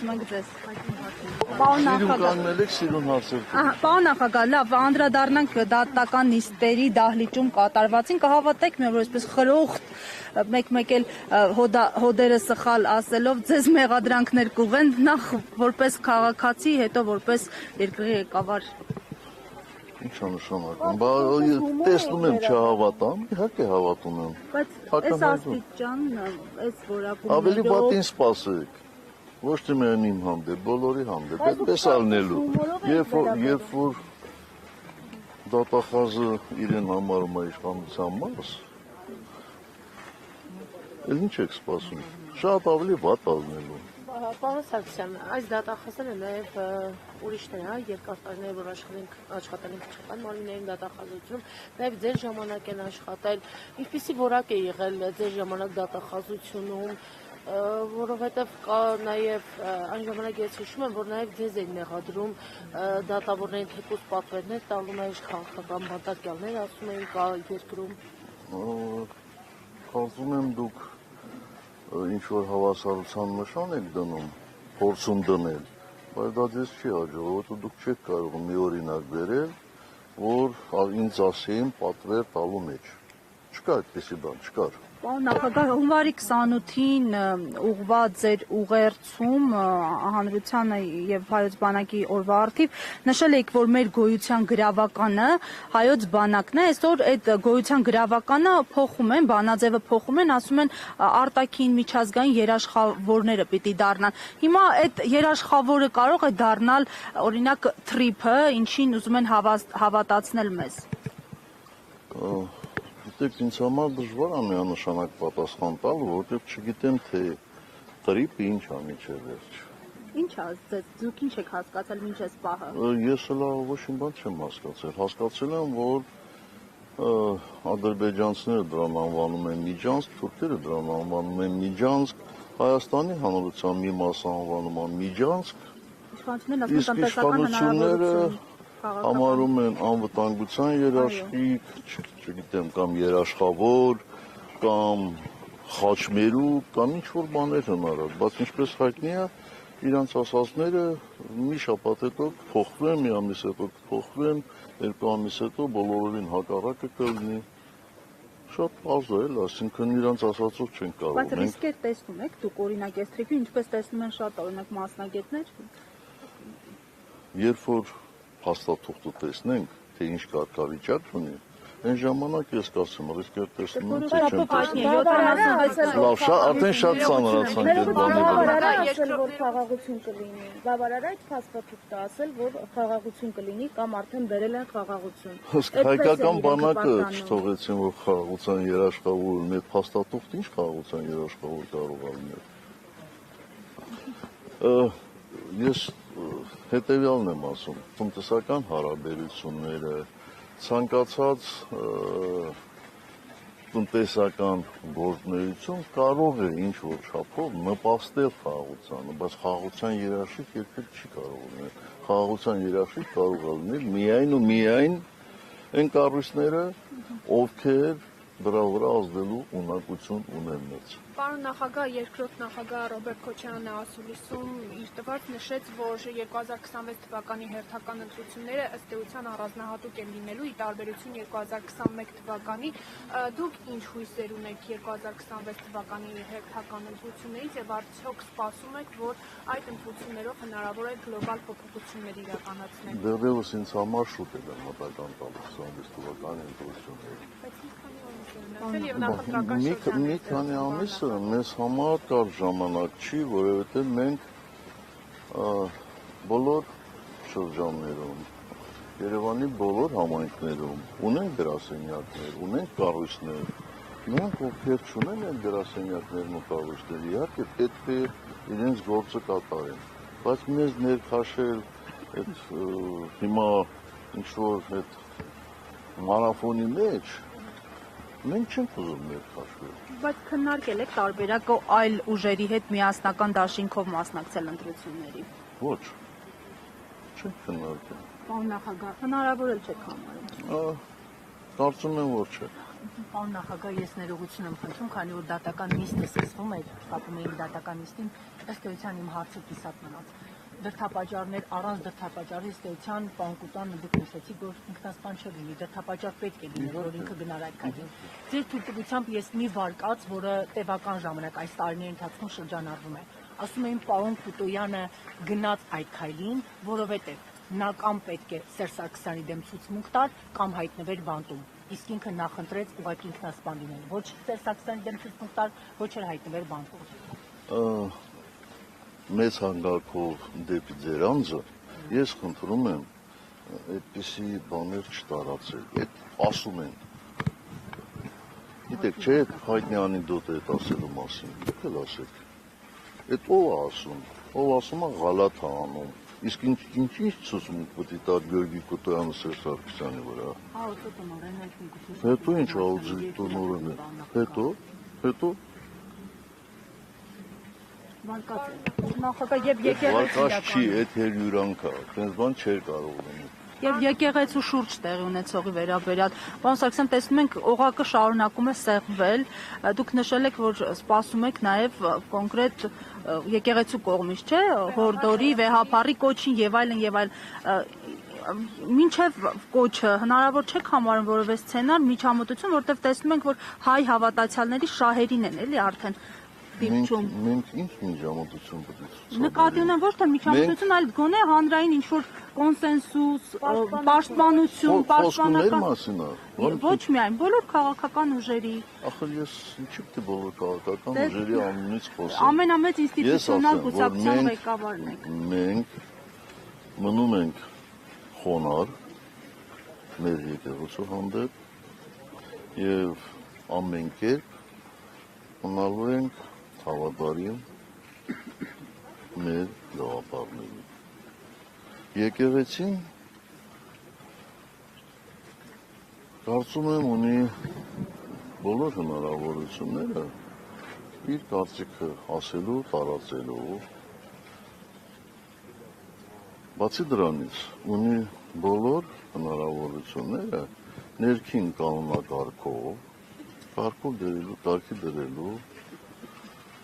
հարցում ենք ձեզ։ Պարոն նախագահ, լավ, անդրադառնանք դատական նիստերի դահլիճում կատարվածին, կհավատեք մեր, որ այսպես խրոխտ մեկ-մեկ էլ հոդերը սխալ ասելով ձեզ մեղադրանքներ կուղեն, նախ որպես քաղաքացի, հետո որպես երկրի ղեկավար։ Ինչ է նշանակում, տեսնում եմ չհավատամ, իհարկե հավատում եմ։ Բայց այս աստիճան, այս որակումներով… Ավելի վատին սպասեք, ոչ թե միայն իմ հանդեպ, բոլորի հանդեպ, այդպես ալնելու։ Երբ որ դատախազը իրեն համարում է իշխանության մաս, էլ ինչ եք սպասում, շատ ավելի վատ ալնելու։ Պարոն Սարգսյան, այս դատախազերը նաև ուրիշներ, երկար տարիներ, որ աշխատել են քրթական մարմիններում դատախազությունում, նաև ձեր ժամանակ են աշխատել, ինչպիսի որակ է եղել ձեր ժամանակ դատախազությունում, որովհետև կա նաև այն ժամանակ ես հիշում եմ, որ նաև ձեզ էին մեղադրում դատավորներին թեկուզ պատվերներ տալու մեջ քաղաքական բանտարկյալներ, ասում էին, կա երկրում։ Կարծում եմ դուք ինչ-որ հավասարության նշան եք դնում, փորձում դնել, բայց դա ձեզ չի հաջողվում, որովհետև դուք չեք կարող մի օրինակ բերել, որ ինձ ասեին պատվեր տալու մեջ։ Չկա այդպիսի բան, չկար։ Պարոն նախագահ, հունվարի 28-ին ուղղված ձեր ուղերձում հանրությանը եւ հայոց բանակի օրվա առթիվ նշել եք, որ մեր գոյության գրավականը հայոց բանակն է, այսօր այդ գոյության գրավականը փոխում են, բանաձևը փոխում են, ասում են արտաքին միջազգային երաշխավորները պիտի դառնան։ Հիմա այդ երաշխավորը կարող է դառնալ օրինակ թրիփը, ինչին ուզում են հավատացնել մեզ։ Գիտեք, ինձ համար դժվար է միանշանակ պատասխան տալ, որովհետև չգիտեմ, թե տրիպը ինչ է մինչև վերջ։ Ինչ է, դուք ինչ եք հասկացել մինչ այս պահը։ Ես հլա ոչ մի բան չեմ հասկացել։ Հասկացել եմ, որ ադրբեջանցիները դրան անվանում են Միջանցք, թուրքերը դրան անվանում են Միջանցք, Հայաստանի հանրության մի մասը անվանում են Միջանցք, իսկ իշխանությունները համարում են անվտանգության երաշխիք, չգիտեմ, կամ երաշխավոր, կամ խաչմերուկ, կամ ինչ-որ բաներ հնարած, բայց ինչպես հայտնի է, իրանց ասածները մի շաբաթ հետո կփոխվեն, մի ամիս հետո կփոխվեն, երկու ամիս հետո բոլորովին հակառակը կլինի։ Շատ պարզ է, այսինքն իրանց ասածով չեն կարող։ Բայց ռիսկեր տեսնում եք, դուք օրինակ այս թրիփի, ինչպես տեսնում են շատ օրինակ մասնագետներ։ Երբ որ փաստաթուղթը տեսնենք, թե ինչ կարգավիճակ ունի, այն ժամանակ ես կասեմ, ռիսկեր տեսնում եմ, թե չեմ տեսնում։ Լավ, արդեն շատ ծանրացանք այդ բանի վրա։ Ասել, որ խաղաղություն կլինի։ Բավարար է այդ փաստաթուղթը ասել, որ խաղաղություն կլինի կամ արդեն բերել են խաղաղություն։ Ըստ հայկական բանակը չթողեցին, որ խաղաղության երաշխավոր ունի, այդ փաստաթուղթը ինչ խաղաղության երաշխավոր կարող է լինել։ Ես հետևյալն եմ ասում, տնտեսական հարաբերությունները, ցանկացած տնտեսական գործունեություն կարող է ինչ-որ չափով նպաստել խաղաղությանը, բայց խաղաղության երաշխիք երբեք չի կարող լինել։ Խաղաղության երաշխիք կարող է լինել միայն ու միայն այն կառույցները, ովքեր դրա վրա ազդելու ունակություն ունեն մեծ։ Պարոն նախագահ, երկրորդ նախագահ Ռոբերտ Քոչարյանը ասուլիսում իր տված նշեց, որ 2026 թվականի հերթական ընտրությունները ըստ էության առանձնահատուկ են լինելու ի տարբերություն 2021 թվականի։ Դուք ինչ հույսեր ունեք 2026 թվականի հերթական ընտրություններից եւ արդյոք սպասում եք, որ այդ ընտրություններով հնարավոր է գլոբալ փոփոխություններ իրականացնել։ Դեռևս ինձ համար շուտ է դրամատական 26 թվականի ընտրությունները։ Մի քանի ամիսը մեզ համար կար ժամանակ չի, որովհետև մենք բոլոր շրջաններում, Երևանի բոլոր համայնքներում ունենք գրասենյակներ, ունենք կառույցներ, նրանք ովքեր չունեն այդ գրասենյակներն ու կառույցները, իհարկե պետք է իրենց գործը կատարեն, բայց մեզ ներքաշել այդ հիմա ինչ-որ այդ մարաֆոնի մեջ մենք չենք ուզում ներքաշվել։ Բայց քննարկել եք տարբերակ այլ ուժերի հետ միասնական դաշինքով մասնակցել ընտրությունների։ Ոչ, չենք քննարկել։ Պարոն նախագահ, հնարավոր էլ չեք համարում։ Կարծում եմ, որ չէ։ Պարոն նախագահ, ես ներողություն եմ խնդրում, քանի որ դատական նիստը սկսվում էր, պատմում էի դատական նիստին, ըստ էության իմ հարցը կիսատ մնաց։ Դրդապատճառներ առանց դրդապատճառի ըստ էության պարոն Կուտյանը դուք նշեցիք, որ ինքնասպան չէ լինի, դրդապատճառ պետք է լինի, որ ինքը գնար այդ քայլին։ Ձեր թույլտվությամբ ես մի վարկած, որը տևական ժամանակ այս տարիների ընթացքում շրջանառվում է, ասում էին պարոն Կուտոյանը գնաց այդ քայլին, որովհետև նա կամ պետք է Սերժ Սարգսյանի դեմ ցուցմունք տար, կամ հայտնվեր բանտում։ Իսկ ինքը նախընտրեց ուղղակի ինքնասպան լինել։ Ոչ Սերժ Սարգսյանի դեմ ցուցմունք տար, ոչ էլ հայտնվեր բանտում։ Մեծ հանգակով դեպի ձեր անձը, ես խնդրում եմ այդպիսի բաներ չտարածել, այդ ասում են։ Գիտեք, չէ, հայտնի անեկդոտ է այդ ասելու մասին, դուք էլ ասեք։ Այդ ով է ասում, ով ասում է գալաթ է անում, իսկ ինչ ցուցմունք պետք է տար Գյորգի Կուտոյանը Սերժ Սարգսյանի վրա։ Հետո ինչ աուդիտ տնօրեն է, հետո Նախագահ եւ եկեղեցի վարկած չի, այդ հերյուրանք է, այդպես բան չէր կարող լինել։ Եվ եկեղեցու շուրջ տեղի ունեցողի վերաբերյալ, պարոն Սարգսյան, տեսնում ենք օղակը շարունակում է սեղմվել, դուք նշել եք, որ սպասում եք նաև կոնկրետ եկեղեցու կողմից, չէ, հորդորի, վեհափառի կոչին եւ այլն, մինչև կոչը հնարավոր չէ համարում որևէ սցենար, միջամտություն, որտեղ տեսնում ենք, որ հայ հավատացյալների շահերին են էլի արդեն դիպչում։ Մենք ինչ միջամտություն պետք է ցուցաբերենք։ Նկատի ունեմ ոչ թե միջամտություն, այլ գոնե հանրային ինչ-որ կոնսենսուս, պաշտպանություն, պաշտպանական մասին է։ Ոչ միայն, բոլոր քաղաքական ուժերի։ Ախր ես ինչի՞ պետք է բոլոր քաղաքական ուժերի անունից խոսեմ։ Ամենամեծ ինստիտուցիոնալ գուցակցության ղեկավարն եք։ Մենք մնում ենք խոնար մեր եկեղեցու հանդեպ եւ ամեն կերպ մնալու ենք հավատարիմ մեր գաղափարներին։ Եկեղեցին կարծում եմ ունի բոլոր հնարավորությունները իր կարծիքը ասելու, տարածելու։ Բացի դրանից ունի բոլոր հնարավորությունները ներքին կանոնակարգով կարգի դրելու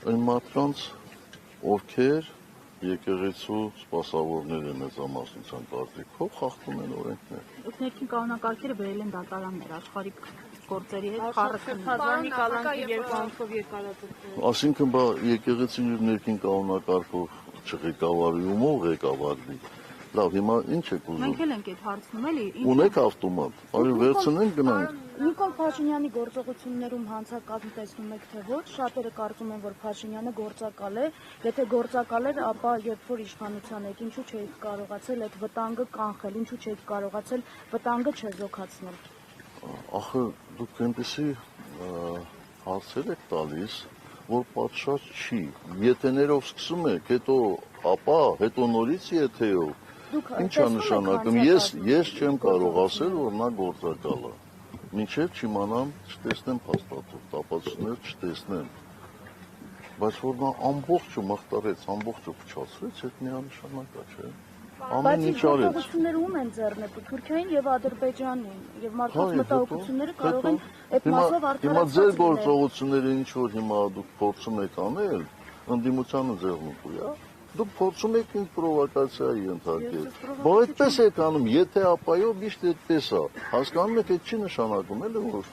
այն մարդկանց, ովքեր եկեղեցու սպասավորները մեծամասնության կարծիքով խախտում են օրենքներ։ Դուք ներքին կանոնակարգերը բերել են դատարաններ, աշխարհիկ գործերի հետ խառնվել։ Փազանի կալանքի երկայնքով երկարաձգվել։ Այսինքն եկեղեցին իր ներքին կանոնակարգով չղեկավարումով ղեկավարվի։ Լավ, հիմա ինչ եք ուզում։ Մենք էլ ենք այդ հարցնում էլի։ Ունեք ավտոմատ, այո վերցնենք գնանք։ Նիկոլ Փաշինյանի գործողություններում հանցակազմը տեսնում եք թե ոչ, շատերը կարծում են, որ Փաշինյանը գործակալ է, եթե գործակալ էր, ապա երբ որ իշխանության եք, ինչու չէիք կարողացել այդ վտանգը կանխել, ինչու չէիք կարողացել վտանգը չեզոքացնել։ Ախր դուք այնպեսի հարցեր եք տալիս, որ պատշաճ չի։ Եթեներով սկսում եք, հետո նորից եթեով։ Ինչ է նշանակում, ես չեմ կարող ասել, որ նա գործակալ է։ Մինչև չիմանամ, չտեսնեմ փաստաթուղթ, ապացույցներ չտեսնեմ։ Բայց որ նա ամբողջը մխտարեց, ամբողջը փչացրեց, այդ միանշանակ է, չէ՞։ Ամեն ինչ արեց։ Գործողությունները ում են ձեռնտու Թուրքիային եւ Ադրբեջանին եւ մարդկանց մտահոգությունները կարող են այդ մասով արդարացնել։ Հիմա ձեր գործողությունները ինչ որ հիմա դուք փորձում եք անել, ընդդիմությանը ձեռնտու է։ Դուք փորձում եք ինձ պրովոկացիայի ենթարկել։ Բայց այդպես եք անում, եթե ապայով միշտ այդպես է։ Հասկանում եք, այդ չի նշանակում էլի որ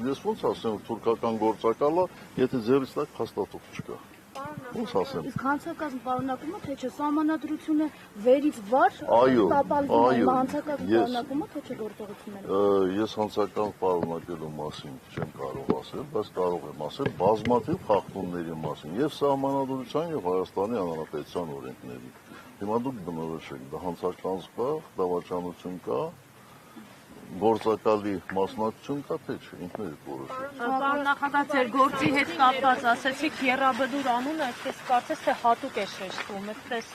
ես ոնց ասեմ, որ թուրքական գործակալը, եթե ձեռից տակ փաստաթուղթ չկա։ Ոնց ասեմ։ Իսկ հանցակազմ պարունակում է, թե չէ, սահմանադրությունը վերից վար տապալվում է, հանցակազմ պարունակում է, թե չէ գործողությունները։ Ես հանցակազմ պարունակելու մասին չեմ կարող ասել, բայց կարող եմ ասել բազմաթիվ խախտումների մասին, եւ սահմանադրության եւ Հայաստանի Հանրապետության օրենքների։ Հիմա դուք բնորոշեք, դա հանցակազմ կա, դավաճանություն կա, գործակալի մասնակցություն կա, թե չէ, ինքներդ որոշեք։ Պարոն նախագահ, ձեր գործի հետ կապված ասեցիք Եռաբլուր անունը, այսպես կարծես թե հատուկ է շեշտում, այդպես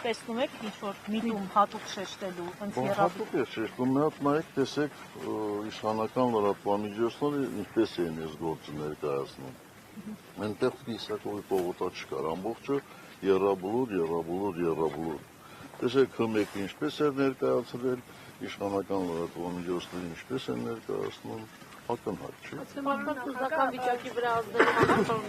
տեսնում եք ինչ-որ միտում հատուկ շեշտելու, հենց Հատուկ է շեշտում, մի հատ նայեք, տեսեք իշխանական լրատվամիջոցները ինչպես են այս գործը ներկայացնում։ Այնտեղ Իսակովի պողոտա չկար, ամբողջը Եռաբլուր։ Տեսեք հմեկը ինչպես է ներկայացրել, իշխանական լրատվամիջոցները ինչպես են ներկայացնում, ակնհայտ չի։ Մարդկանց վիճակի վրա ազդելու համար